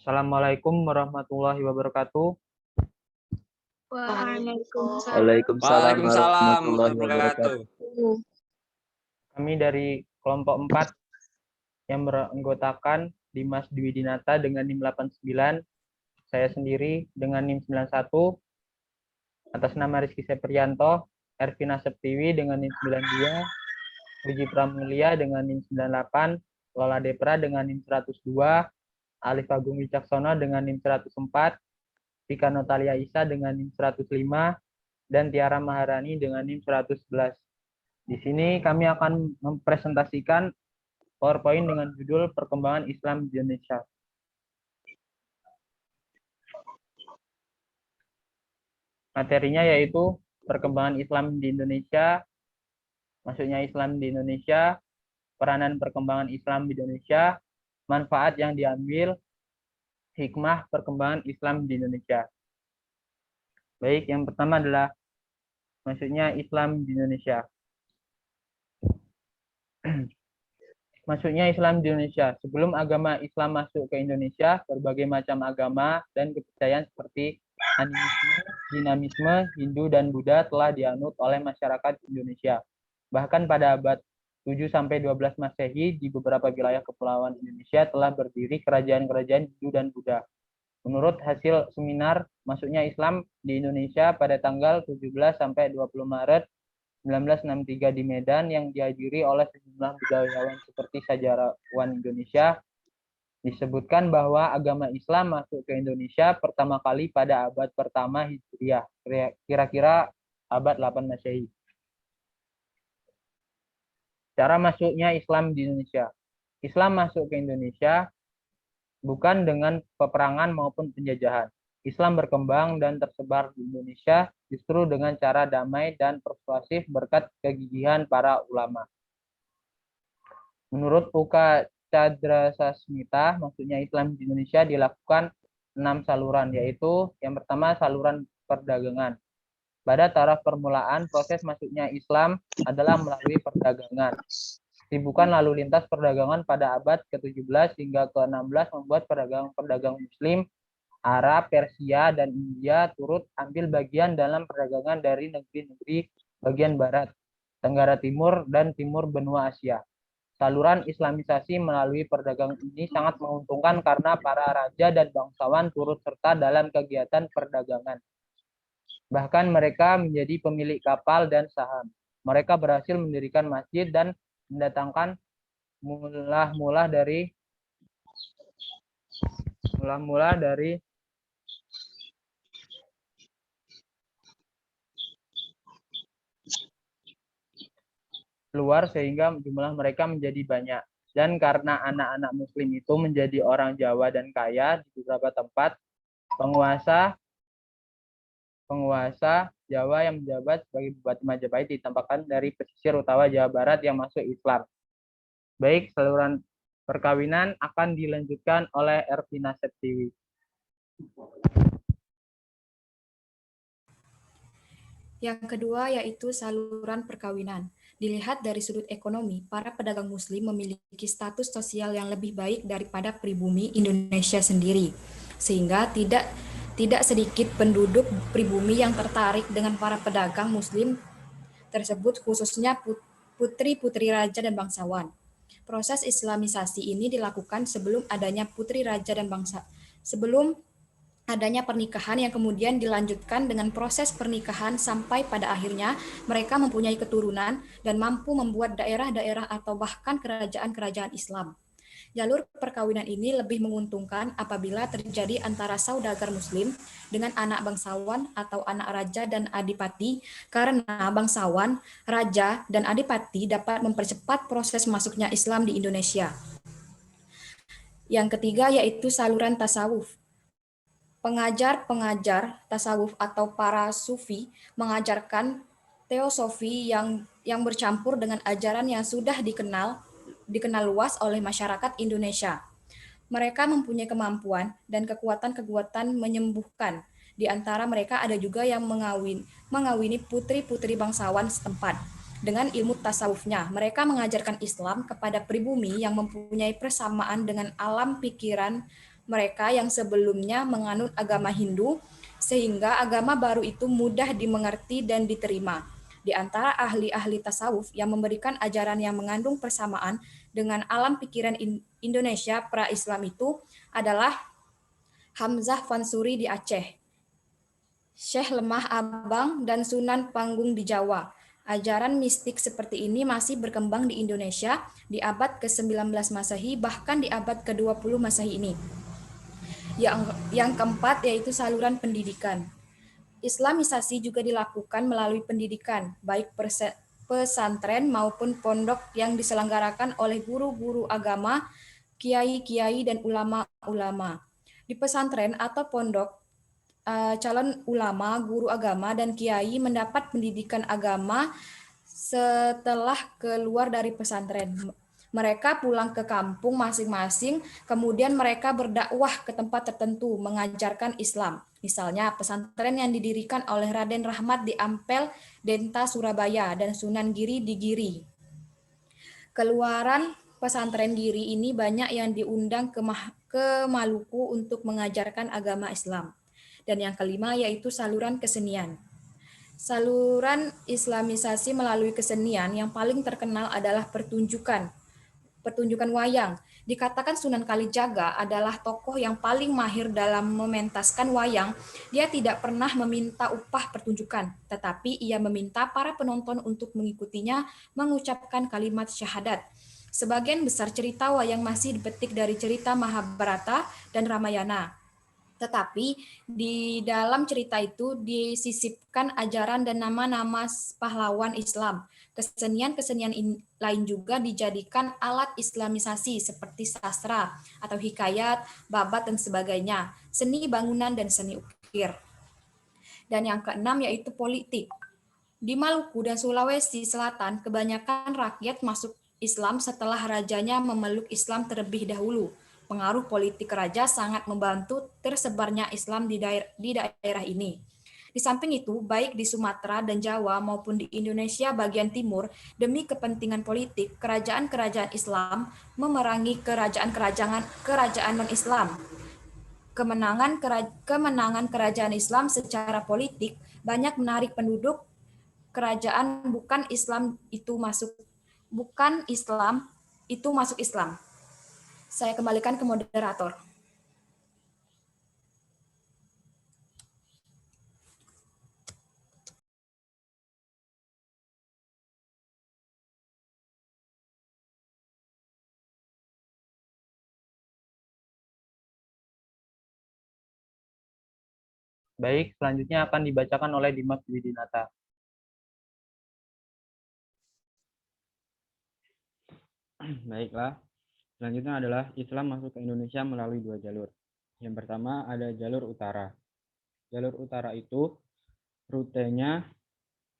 Assalamualaikum warahmatullahi wabarakatuh. Waalaikumsalam. Waalaikumsalam Waalaikumsalam warahmatullahi wabarakatuh. wabarakatuh. Kami dari kelompok 4 yang beranggotakan Dimas Dwi Dinata dengan NIM 89, saya sendiri dengan NIM 91, atas nama Rizky Seprianto, Ervina Septiwi dengan NIM 92, Puji Pramulia dengan NIM 98, Lola Depra dengan NIM 102, Alif Agung Wicaksono dengan NIM 104, Tika Notalia Isa dengan NIM 105, dan Tiara Maharani dengan NIM 111. Di sini kami akan mempresentasikan PowerPoint dengan judul Perkembangan Islam di Indonesia. Materinya yaitu perkembangan Islam di Indonesia, maksudnya Islam di Indonesia, peranan perkembangan Islam di Indonesia, manfaat yang diambil, hikmah perkembangan Islam di Indonesia. Baik, yang pertama adalah maksudnya Islam di Indonesia. Masuknya Islam di Indonesia. Sebelum agama Islam masuk ke Indonesia, berbagai macam agama dan kepercayaan seperti animisme, dinamisme, Hindu, dan Buddha telah dianut oleh masyarakat Indonesia. Bahkan pada abad 7-12 Masehi, di beberapa wilayah kepulauan Indonesia telah berdiri kerajaan-kerajaan Hindu dan Buddha. Menurut hasil seminar masuknya Islam di Indonesia pada tanggal 17-20 Maret 1963 di Medan yang dihadiri oleh sejumlah budayawan seperti sejarawan Indonesia, disebutkan bahwa agama Islam masuk ke Indonesia pertama kali pada abad pertama Hijriah, kira-kira abad 8 Masehi. Cara masuknya Islam di Indonesia. Islam masuk ke Indonesia bukan dengan peperangan maupun penjajahan. Islam berkembang dan tersebar di Indonesia justru dengan cara damai dan persuasif berkat kegigihan para ulama. Menurut Uka Cadrasasmita, maksudnya Islam di Indonesia dilakukan 6 saluran, yaitu yang pertama saluran perdagangan. Pada taraf permulaan, proses masuknya Islam adalah melalui perdagangan. Kesibukan lalu lintas perdagangan pada abad ke-17 hingga ke-16 membuat pedagang-pedagang Muslim Arab, Persia, dan India turut ambil bagian dalam perdagangan dari negeri-negeri bagian barat, Tenggara Timur, dan timur benua Asia. Saluran Islamisasi melalui perdagangan ini sangat menguntungkan karena para raja dan bangsawan turut serta dalam kegiatan perdagangan. Bahkan mereka menjadi pemilik kapal dan saham. Mereka berhasil mendirikan masjid dan mendatangkan mula-mula dari luar sehingga jumlah mereka menjadi banyak. Dan karena anak-anak Muslim itu menjadi orang Jawa dan kaya di beberapa tempat, penguasa Jawa yang menjabat sebagai Bupati Majapahit ditempatkan dari pesisir utara Jawa Barat yang masuk Islam. Baik, saluran perkawinan akan dilanjutkan oleh Ervina Septiwi. Yang kedua yaitu saluran perkawinan. Dilihat dari sudut ekonomi, para pedagang Muslim memiliki status sosial yang lebih baik daripada pribumi Indonesia sendiri, sehingga tidak sedikit penduduk pribumi yang tertarik dengan para pedagang Muslim tersebut, khususnya putri-putri raja dan bangsawan. Proses Islamisasi ini dilakukan sebelum adanya putri raja dan sebelum adanya pernikahan yang kemudian dilanjutkan dengan proses pernikahan sampai pada akhirnya mereka mempunyai keturunan dan mampu membuat daerah-daerah atau bahkan kerajaan-kerajaan Islam. Jalur perkawinan ini lebih menguntungkan apabila terjadi antara saudagar Muslim dengan anak bangsawan atau anak raja dan adipati, karena bangsawan, raja, dan adipati dapat mempercepat proses masuknya Islam di Indonesia. Yang ketiga yaitu saluran tasawuf. Pengajar-pengajar tasawuf atau para sufi mengajarkan teosofi yang bercampur dengan ajaran yang sudah dikenal luas oleh masyarakat Indonesia. Mereka mempunyai kemampuan dan kekuatan-kekuatan menyembuhkan. Di antara mereka ada juga yang mengawini putri-putri bangsawan setempat. Dengan ilmu tasawufnya, mereka mengajarkan Islam kepada pribumi yang mempunyai persamaan dengan alam pikiran mereka yang sebelumnya menganut agama Hindu, sehingga agama baru itu mudah dimengerti dan diterima. Di antara ahli-ahli tasawuf yang memberikan ajaran yang mengandung persamaan dengan alam pikiran Indonesia pra-Islam itu adalah Hamzah Fansuri di Aceh, Syekh Lemah Abang, dan Sunan Panggung di Jawa. Ajaran mistik seperti ini masih berkembang di Indonesia di abad ke-19 Masehi, bahkan di abad ke-20 Masehi ini. Yang keempat yaitu saluran pendidikan. Islamisasi juga dilakukan melalui pendidikan, baik pesantren maupun pondok yang diselenggarakan oleh guru-guru agama, kiai-kiai, dan ulama-ulama. Di pesantren atau pondok, calon ulama, guru agama, dan kiai mendapat pendidikan agama setelah keluar dari pesantren. Mereka pulang ke kampung masing-masing, kemudian mereka berdakwah ke tempat tertentu, mengajarkan Islam. Misalnya pesantren yang didirikan oleh Raden Rahmat di Ampel, Denta, Surabaya, dan Sunan Giri di Giri. Keluaran pesantren Giri ini banyak yang diundang ke Maluku untuk mengajarkan agama Islam. Dan yang kelima yaitu saluran kesenian. Saluran Islamisasi melalui kesenian yang paling terkenal adalah pertunjukan wayang. Dikatakan Sunan Kalijaga adalah tokoh yang paling mahir dalam mementaskan wayang. Dia tidak pernah meminta upah pertunjukan, tetapi ia meminta para penonton untuk mengikutinya mengucapkan kalimat syahadat. Sebagian besar cerita wayang masih dipetik dari cerita Mahabharata dan Ramayana. Tetapi di dalam cerita itu disisipkan ajaran dan nama-nama pahlawan Islam. Kesenian-kesenian lain juga dijadikan alat islamisasi seperti sastra atau hikayat, babat, dan sebagainya, seni bangunan, dan seni ukir. Dan yang keenam yaitu politik. Di Maluku dan Sulawesi Selatan, kebanyakan rakyat masuk Islam setelah rajanya memeluk Islam terlebih dahulu. Pengaruh politik raja sangat membantu tersebarnya Islam di daerah ini. Di samping itu, baik di Sumatera dan Jawa maupun di Indonesia bagian timur, demi kepentingan politik, kerajaan-kerajaan Islam memerangi kerajaan non-Islam. Kemenangan kerajaan Islam secara politik banyak menarik penduduk kerajaan bukan Islam itu masuk Islam. Saya kembalikan ke moderator. Baik, selanjutnya akan dibacakan oleh Dimas Widinata. Baiklah, selanjutnya adalah Islam masuk ke Indonesia melalui dua jalur. Yang pertama ada jalur utara. Jalur utara itu rutenya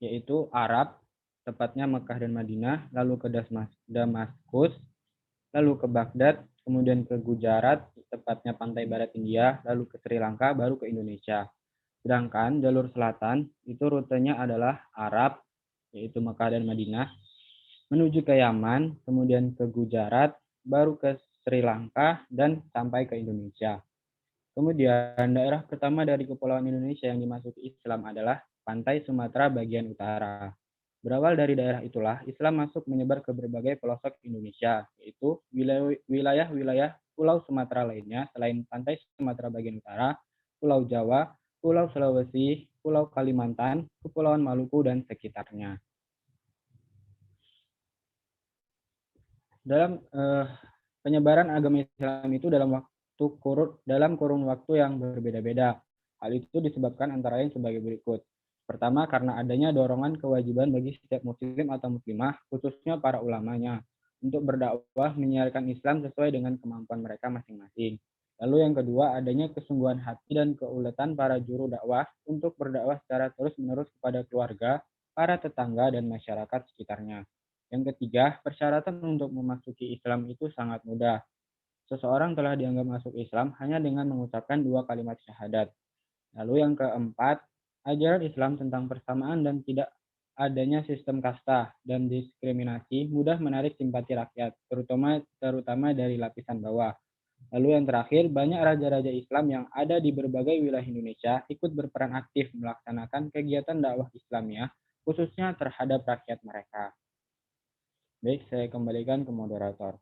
yaitu Arab, tepatnya Mekah dan Madinah, lalu ke Damaskus, lalu ke Baghdad, kemudian ke Gujarat, tepatnya pantai barat India, lalu ke Sri Lanka, baru ke Indonesia. Sedangkan jalur selatan itu rutenya adalah Arab, yaitu Mekah dan Madinah, menuju ke Yaman, kemudian ke Gujarat, baru ke Sri Lanka, dan sampai ke Indonesia. Kemudian daerah pertama dari Kepulauan Indonesia yang dimasuki Islam adalah pantai Sumatera bagian utara. Berawal dari daerah itulah, Islam masuk menyebar ke berbagai pelosok Indonesia, yaitu wilayah-wilayah Pulau Sumatera lainnya selain pantai Sumatera bagian utara, Pulau Jawa, Pulau Sulawesi, Pulau Kalimantan, Kepulauan Maluku, dan sekitarnya. Dalam penyebaran agama Islam itu dalam kurun waktu yang berbeda-beda. Hal itu disebabkan antara lain sebagai berikut. Pertama, karena adanya dorongan kewajiban bagi setiap muslim atau muslimah, khususnya para ulamanya, untuk berdakwah menyiarkan Islam sesuai dengan kemampuan mereka masing-masing. Lalu yang kedua, adanya kesungguhan hati dan keuletan para juru dakwah untuk berdakwah secara terus-menerus kepada keluarga, para tetangga, dan masyarakat sekitarnya. Yang ketiga, persyaratan untuk memasuki Islam itu sangat mudah. Seseorang telah dianggap masuk Islam hanya dengan mengucapkan dua kalimat syahadat. Lalu yang keempat, ajaran Islam tentang persamaan dan tidak adanya sistem kasta dan diskriminasi mudah menarik simpati rakyat, terutama dari lapisan bawah. Lalu yang terakhir, banyak raja-raja Islam yang ada di berbagai wilayah Indonesia ikut berperan aktif melaksanakan kegiatan dakwah Islamiyah, khususnya terhadap rakyat mereka. Baik, saya kembalikan ke moderator.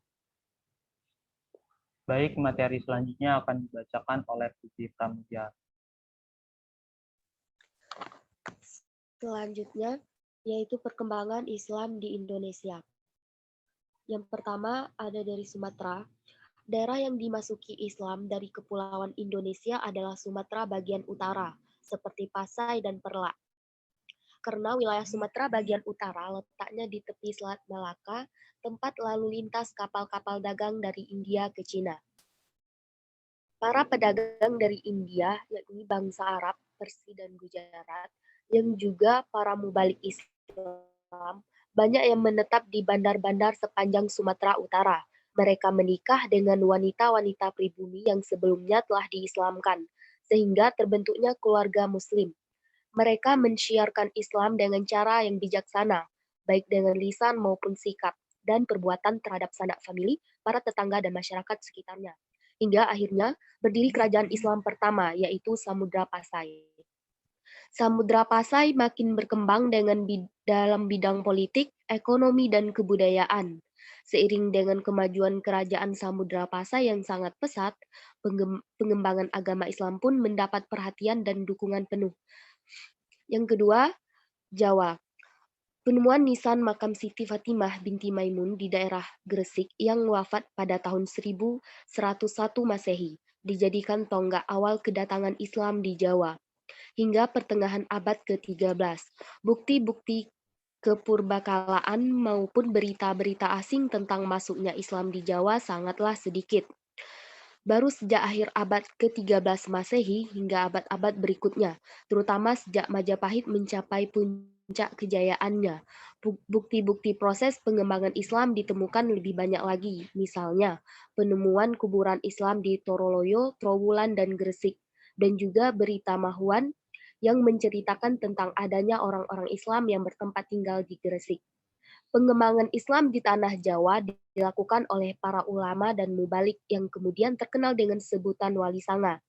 Baik, materi selanjutnya akan dibacakan oleh Putri Pramudia. Selanjutnya, yaitu perkembangan Islam di Indonesia. Yang pertama ada dari Sumatera. Daerah yang dimasuki Islam dari kepulauan Indonesia adalah Sumatera bagian utara, seperti Pasai dan Perla. Karena wilayah Sumatera bagian utara letaknya di tepi Selat Malaka, tempat lalu lintas kapal-kapal dagang dari India ke Cina. Para pedagang dari India, yakni bangsa Arab, Persia, dan Gujarat, yang juga para mubalik Islam, banyak yang menetap di bandar-bandar sepanjang Sumatera Utara. Mereka menikah dengan wanita-wanita pribumi yang sebelumnya telah diislamkan, sehingga terbentuknya keluarga Muslim. Mereka mensyiarkan Islam dengan cara yang bijaksana, baik dengan lisan maupun sikap, dan perbuatan terhadap sanak famili, para tetangga, dan masyarakat sekitarnya. Hingga akhirnya berdiri kerajaan Islam pertama, yaitu Samudra Pasai. Samudra Pasai makin berkembang dalam bidang politik, ekonomi, dan kebudayaan. Seiring dengan kemajuan kerajaan Samudra Pasai yang sangat pesat, pengembangan agama Islam pun mendapat perhatian dan dukungan penuh. Yang kedua, Jawa. Penemuan nisan makam Siti Fatimah binti Maimun di daerah Gresik yang wafat pada tahun 1101 Masehi dijadikan tonggak awal kedatangan Islam di Jawa hingga pertengahan abad ke-13. Bukti-bukti kepurbakalaan maupun berita-berita asing tentang masuknya Islam di Jawa sangatlah sedikit. Baru sejak akhir abad ke-13 Masehi hingga abad-abad berikutnya, terutama sejak Majapahit mencapai puncak kejayaannya, bukti-bukti proses pengembangan Islam ditemukan lebih banyak lagi. Misalnya, penemuan kuburan Islam di Toroloyo, Trowulan, dan Gresik, dan juga berita Mahuan yang menceritakan tentang adanya orang-orang Islam yang bertempat tinggal di Gresik. Pengembangan Islam di tanah Jawa dilakukan oleh para ulama dan mubalik yang kemudian terkenal dengan sebutan Wali Sanga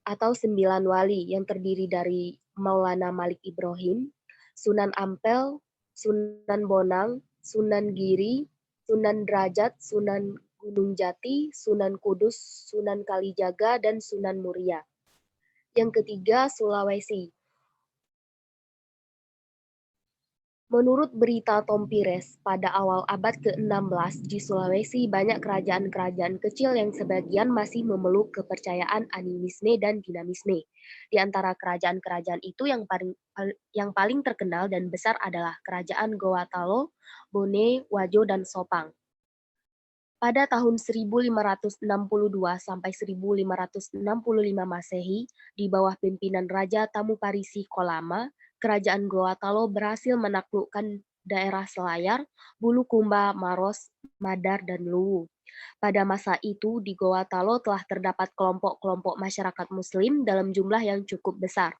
atau 9 wali yang terdiri dari Maulana Malik Ibrahim, Sunan Ampel, Sunan Bonang, Sunan Giri, Sunan Derajat, Sunan Gunung Jati, Sunan Kudus, Sunan Kalijaga, dan Sunan Muria. Yang ketiga, Sulawesi. Menurut berita Tompires, pada awal abad ke-16 di Sulawesi banyak kerajaan-kerajaan kecil yang sebagian masih memeluk kepercayaan animisme dan dinamisme. Di antara kerajaan-kerajaan itu yang paling terkenal dan besar adalah Kerajaan Gowatalo, Bone, Wajo, dan Sopang. Pada tahun 1562 sampai 1565 Masehi, di bawah pimpinan Raja Tamuparisi Kolama, Kerajaan Gowatalo berhasil menaklukkan daerah Selayar, Bulukumba, Maros, Madar, dan Luwu. Pada masa itu, di Gowatalo telah terdapat kelompok-kelompok masyarakat Muslim dalam jumlah yang cukup besar.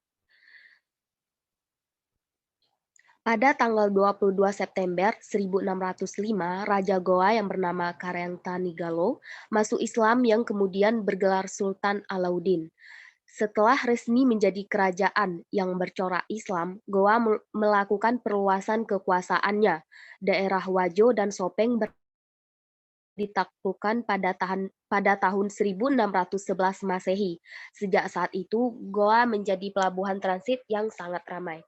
Pada tanggal 22 September 1605, Raja Goa yang bernama Karentanigalo masuk Islam yang kemudian bergelar Sultan Alauddin. Setelah resmi menjadi kerajaan yang bercorak Islam, Goa melakukan perluasan kekuasaannya. Daerah Wajo dan Sopeng ditaklukkan pada tahun 1611 Masehi. Sejak saat itu, Goa menjadi pelabuhan transit yang sangat ramai.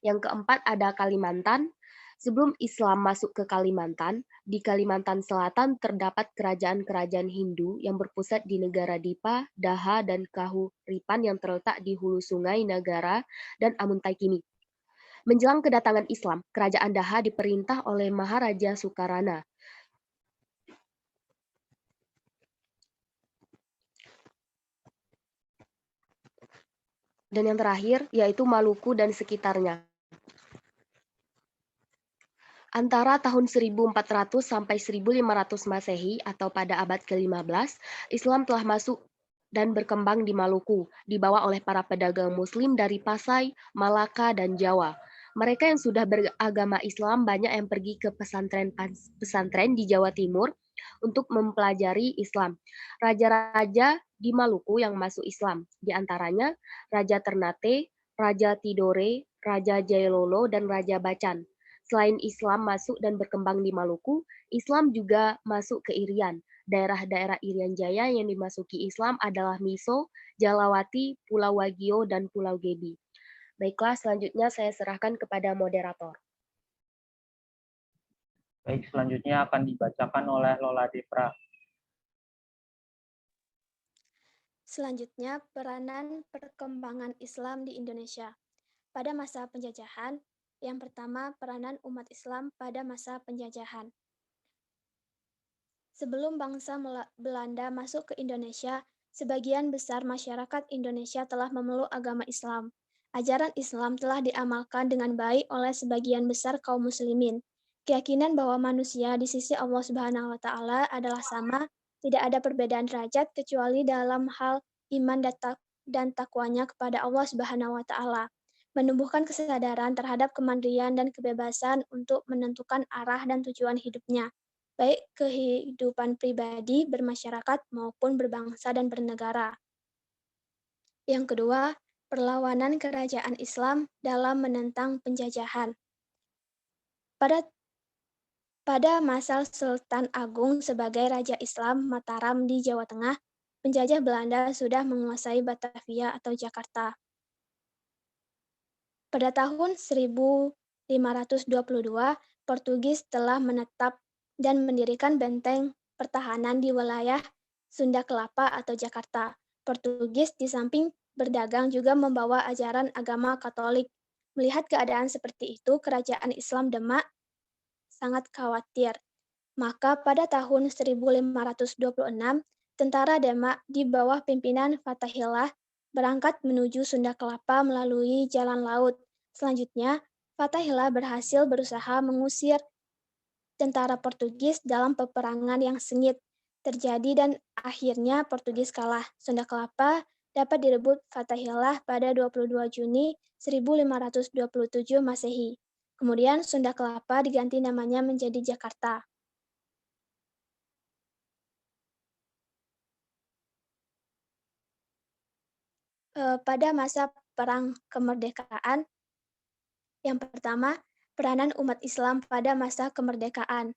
Yang keempat ada Kalimantan. Sebelum Islam masuk ke Kalimantan, di Kalimantan Selatan terdapat kerajaan-kerajaan Hindu yang berpusat di negara Dipa, Daha, dan Kahuripan yang terletak di hulu sungai Nagara dan Amuntai-Kini. Menjelang kedatangan Islam, kerajaan Daha diperintah oleh Maharaja Sukarana. Dan yang terakhir yaitu Maluku dan sekitarnya. Antara tahun 1400 sampai 1500 Masehi atau pada abad ke-15, Islam telah masuk dan berkembang di Maluku, dibawa oleh para pedagang Muslim dari Pasai, Malaka, dan Jawa. Mereka yang sudah beragama Islam banyak yang pergi ke pesantren di Jawa Timur untuk mempelajari Islam. Raja-raja di Maluku yang masuk Islam, di antaranya Raja Ternate, Raja Tidore, Raja Jailolo, dan Raja Bacan. Selain Islam masuk dan berkembang di Maluku, Islam juga masuk ke Irian. Daerah-daerah Irian Jaya yang dimasuki Islam adalah Miso, Jalawati, Pulau Wagio, dan Pulau Gebi. Baiklah, selanjutnya saya serahkan kepada moderator. Baik, selanjutnya akan dibacakan oleh Lola Depra. Selanjutnya, peranan perkembangan Islam di Indonesia. Pada masa penjajahan, yang pertama, peranan umat Islam pada masa penjajahan. Sebelum bangsa Belanda masuk ke Indonesia, sebagian besar masyarakat Indonesia telah memeluk agama Islam. Ajaran Islam telah diamalkan dengan baik oleh sebagian besar kaum muslimin. Keyakinan bahwa manusia di sisi Allah Subhanahu wa taala adalah sama, tidak ada perbedaan derajat kecuali dalam hal iman dan takwanya kepada Allah Subhanahu wa taala. Menumbuhkan kesadaran terhadap kemandirian dan kebebasan untuk menentukan arah dan tujuan hidupnya, baik kehidupan pribadi, bermasyarakat, maupun berbangsa dan bernegara. Yang kedua, perlawanan kerajaan Islam dalam menentang penjajahan. Pada masa Sultan Agung sebagai Raja Islam Mataram di Jawa Tengah, penjajah Belanda sudah menguasai Batavia atau Jakarta. Pada tahun 1522, Portugis telah menetap dan mendirikan benteng pertahanan di wilayah Sunda Kelapa atau Jakarta. Portugis di samping berdagang juga membawa ajaran agama Katolik. Melihat keadaan seperti itu, kerajaan Islam Demak sangat khawatir. Maka pada tahun 1526, tentara Demak di bawah pimpinan Fathahillah berangkat menuju Sunda Kelapa melalui jalan laut. Selanjutnya, Fathahillah berhasil berusaha mengusir tentara Portugis dalam peperangan yang sengit terjadi dan akhirnya Portugis kalah. Sunda Kelapa dapat direbut Fathahillah pada 22 Juni 1527 Masehi. Kemudian Sunda Kelapa diganti namanya menjadi Jakarta. Pada masa Perang Kemerdekaan, yang pertama, peranan umat Islam pada masa kemerdekaan.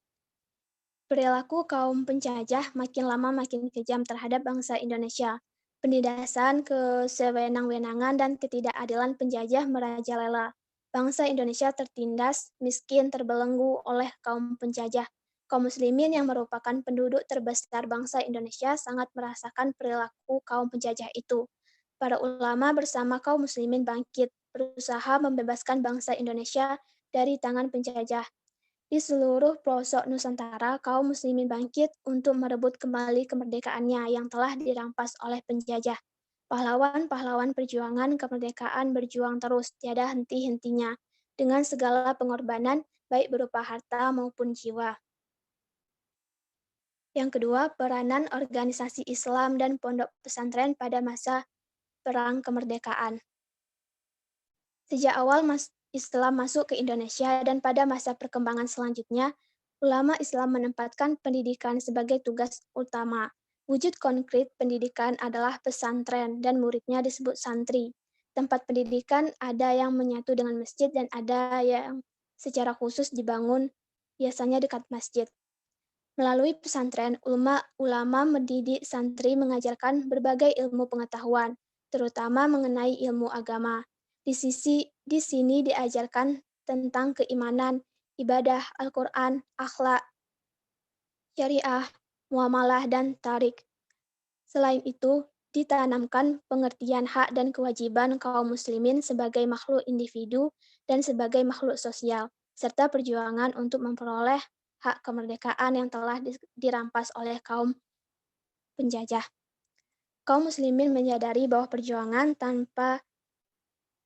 Perilaku kaum penjajah makin lama makin kejam terhadap bangsa Indonesia. Penindasan, kesewenang-wenangan, dan ketidakadilan penjajah merajalela. Bangsa Indonesia tertindas, miskin, terbelenggu oleh kaum penjajah. Kaum muslimin yang merupakan penduduk terbesar bangsa Indonesia sangat merasakan perilaku kaum penjajah itu. Para ulama bersama kaum muslimin bangkit, berusaha membebaskan bangsa Indonesia dari tangan penjajah. Di seluruh pelosok Nusantara, kaum muslimin bangkit untuk merebut kembali kemerdekaannya yang telah dirampas oleh penjajah. Pahlawan-pahlawan perjuangan kemerdekaan berjuang terus, tiada henti-hentinya, dengan segala pengorbanan, baik berupa harta maupun jiwa. Yang kedua, peranan organisasi Islam dan pondok pesantren pada masa Perang Kemerdekaan. Sejak awal Islam masuk ke Indonesia dan pada masa perkembangan selanjutnya, ulama Islam menempatkan pendidikan sebagai tugas utama. Wujud konkret pendidikan adalah pesantren dan muridnya disebut santri. Tempat pendidikan ada yang menyatu dengan masjid dan ada yang secara khusus dibangun biasanya dekat masjid. Melalui pesantren, ulama mendidik santri mengajarkan berbagai ilmu pengetahuan, terutama mengenai ilmu agama. Di sini diajarkan tentang keimanan, ibadah, Al-Quran, akhlak, syariah, muamalah, dan tarik. Selain itu, ditanamkan pengertian hak dan kewajiban kaum muslimin sebagai makhluk individu dan sebagai makhluk sosial, serta perjuangan untuk memperoleh hak kemerdekaan yang telah dirampas oleh kaum penjajah. Kaum muslimin menyadari bahwa perjuangan tanpa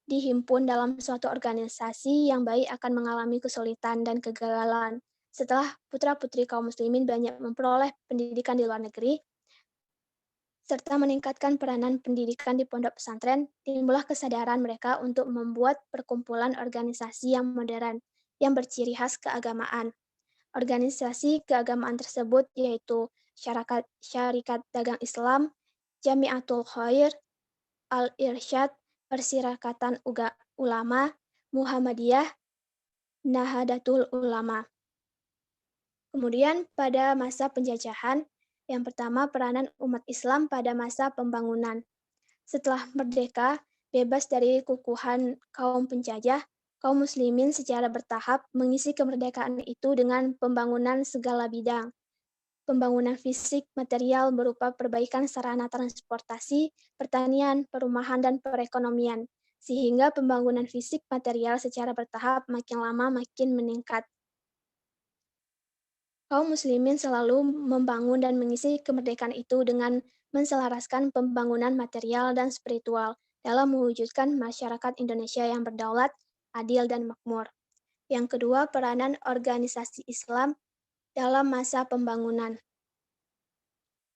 dihimpun dalam suatu organisasi yang baik akan mengalami kesulitan dan kegagalan. Setelah putra-putri kaum muslimin banyak memperoleh pendidikan di luar negeri, serta meningkatkan peranan pendidikan di pondok pesantren, timbullah kesadaran mereka untuk membuat perkumpulan organisasi yang modern, yang berciri khas keagamaan. Organisasi keagamaan tersebut yaitu Syarikat Dagang Islam, Jamiatul Khair, Al-Irsyad, Persyarikatan Ulama, Muhammadiyah, Nahdlatul Ulama. Kemudian pada masa penjajahan, yang pertama peranan umat Islam pada masa pembangunan. Setelah merdeka, bebas dari kukuhan kaum penjajah, kaum muslimin secara bertahap mengisi kemerdekaan itu dengan pembangunan segala bidang. Pembangunan fisik material berupa perbaikan sarana transportasi, pertanian, perumahan, dan perekonomian. Sehingga pembangunan fisik material secara bertahap makin lama makin meningkat. Kaum muslimin selalu membangun dan mengisi kemerdekaan itu dengan menselaraskan pembangunan material dan spiritual dalam mewujudkan masyarakat Indonesia yang berdaulat, adil, dan makmur. Yang kedua, peranan organisasi Islam dalam masa pembangunan.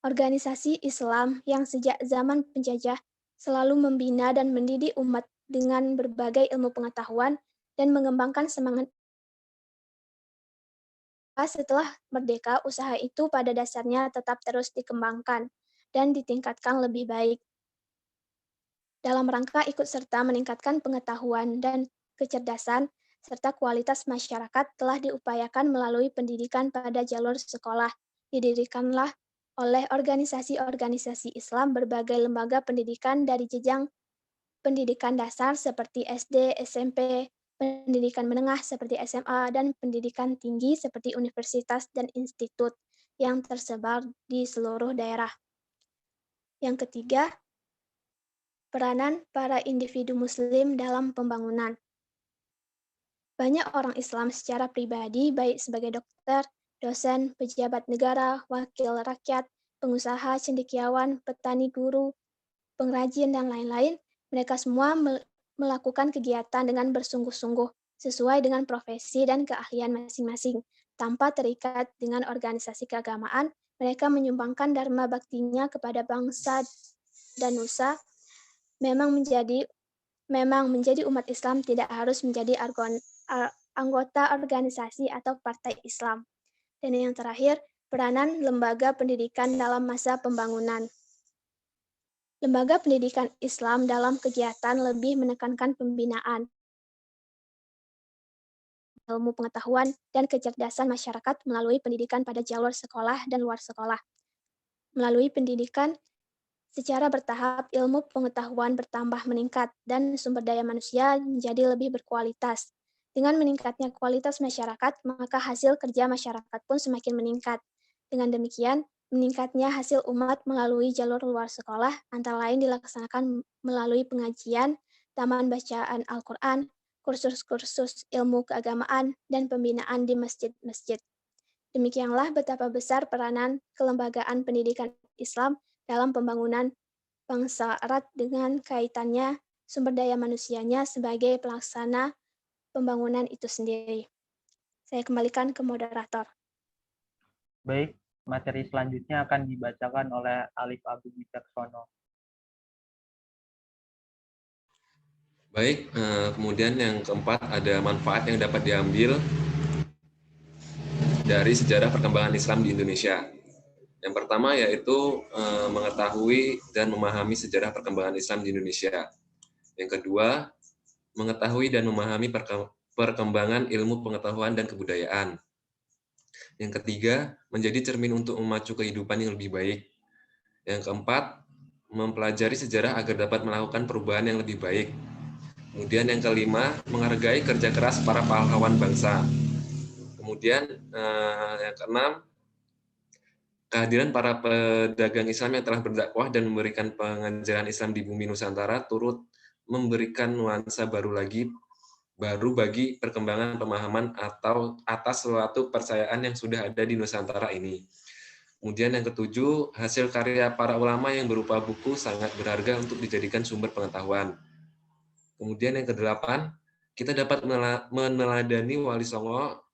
Organisasi Islam yang sejak zaman penjajah selalu membina dan mendidik umat dengan berbagai ilmu pengetahuan dan mengembangkan semangat. Setelah merdeka, usaha itu pada dasarnya tetap terus dikembangkan dan ditingkatkan lebih baik. Dalam rangka ikut serta meningkatkan pengetahuan dan kecerdasan, serta kualitas masyarakat telah diupayakan melalui pendidikan pada jalur sekolah. Didirikanlah oleh organisasi-organisasi Islam berbagai lembaga pendidikan dari jenjang pendidikan dasar seperti SD, SMP, pendidikan menengah seperti SMA, dan pendidikan tinggi seperti universitas dan institut yang tersebar di seluruh daerah. Yang ketiga, peranan para individu muslim dalam pembangunan. Banyak orang Islam secara pribadi, baik sebagai dokter, dosen, pejabat negara, wakil rakyat, pengusaha, cendekiawan, petani, guru, pengrajin, dan lain-lain, mereka semua melakukan kegiatan dengan bersungguh-sungguh sesuai dengan profesi dan keahlian masing-masing. Tanpa terikat dengan organisasi keagamaan, mereka menyumbangkan dharma baktinya kepada bangsa dan nusa. Memang menjadi umat Islam tidak harus menjadi anggota organisasi atau partai Islam. Dan yang terakhir, peranan lembaga pendidikan dalam masa pembangunan. Lembaga pendidikan Islam dalam kegiatan lebih menekankan pembinaan ilmu pengetahuan dan kecerdasan masyarakat melalui pendidikan pada jalur sekolah dan luar sekolah. Melalui pendidikan secara bertahap, ilmu pengetahuan bertambah meningkat dan sumber daya manusia menjadi lebih berkualitas. Dengan meningkatnya kualitas masyarakat, maka hasil kerja masyarakat pun semakin meningkat. Dengan demikian, meningkatnya hasil umat melalui jalur luar sekolah, antara lain dilaksanakan melalui pengajian, taman bacaan Al-Quran, kursus-kursus ilmu keagamaan, dan pembinaan di masjid-masjid. Demikianlah betapa besar peranan kelembagaan pendidikan Islam dalam pembangunan bangsa erat dengan kaitannya sumber daya manusianya sebagai pelaksana pembangunan itu sendiri. Saya kembalikan ke moderator. Baik, materi selanjutnya akan dibacakan oleh Alif Agung Wicaksono. Baik, kemudian yang keempat ada manfaat yang dapat diambil dari sejarah perkembangan Islam di Indonesia. Yang pertama yaitu mengetahui dan memahami sejarah perkembangan Islam di Indonesia. Yang kedua, mengetahui dan memahami perkembangan ilmu pengetahuan dan kebudayaan. Yang ketiga, menjadi cermin untuk memacu kehidupan yang lebih baik. Yang keempat, mempelajari sejarah agar dapat melakukan perubahan yang lebih baik. Kemudian yang kelima, menghargai kerja keras para pahlawan bangsa. Kemudian yang keenam, kehadiran para pedagang Islam yang telah berdakwah dan memberikan pengajaran Islam di bumi Nusantara turut memberikan nuansa baru bagi perkembangan pemahaman atau atas suatu percayaan yang sudah ada di Nusantara ini. Kemudian yang ketujuh, hasil karya para ulama yang berupa buku sangat berharga untuk dijadikan sumber pengetahuan. Kemudian yang kedelapan, kita dapat meneladani Wali Songo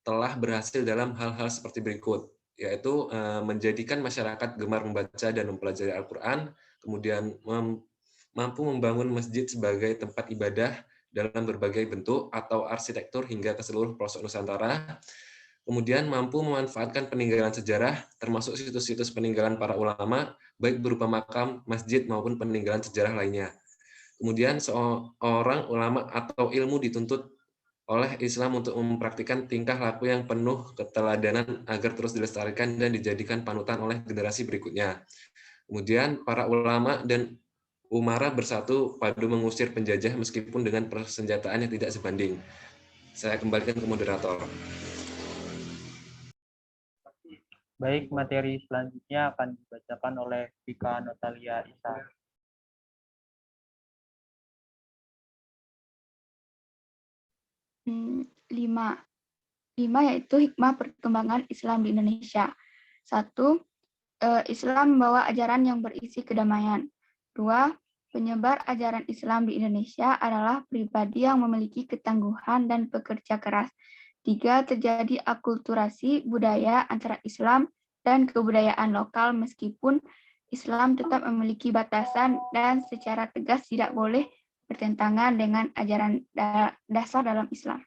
telah berhasil dalam hal-hal seperti berikut, yaitu menjadikan masyarakat gemar membaca dan mempelajari Al-Quran, kemudian mampu membangun masjid sebagai tempat ibadah dalam berbagai bentuk atau arsitektur hingga ke seluruh pelosok Nusantara, Kemudian mampu memanfaatkan peninggalan sejarah, termasuk situs-situs peninggalan para ulama, baik berupa makam, masjid, maupun peninggalan sejarah lainnya. Kemudian seorang ulama atau ilmu dituntut oleh Islam untuk mempraktikkan tingkah laku yang penuh keteladanan agar terus dilestarikan dan dijadikan panutan oleh generasi berikutnya. Kemudian para ulama dan umara bersatu padu mengusir penjajah meskipun dengan persenjataan yang tidak sebanding. Saya kembalikan ke moderator. Baik, materi selanjutnya akan dibacakan oleh Vika Natalia Isa. Lima yaitu hikmah perkembangan Islam di Indonesia. 1. Islam membawa ajaran yang berisi kedamaian. 2. Penyebar ajaran Islam di Indonesia adalah pribadi yang memiliki ketangguhan dan pekerja keras. 3. Terjadi akulturasi budaya antara Islam dan kebudayaan lokal meskipun Islam tetap memiliki batasan dan secara tegas tidak boleh bertentangan dengan ajaran dasar dalam Islam.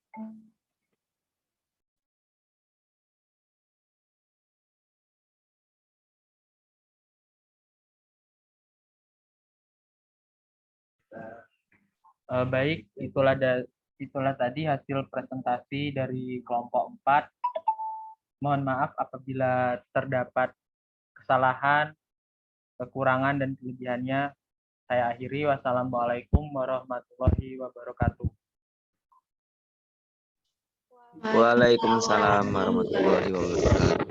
Baik, itulah tadi hasil presentasi dari kelompok 4. Mohon maaf apabila terdapat kesalahan, kekurangan, dan kelebihannya. Saya akhiri. Wassalamualaikum warahmatullahi wabarakatuh. Waalaikumsalam warahmatullahi wabarakatuh.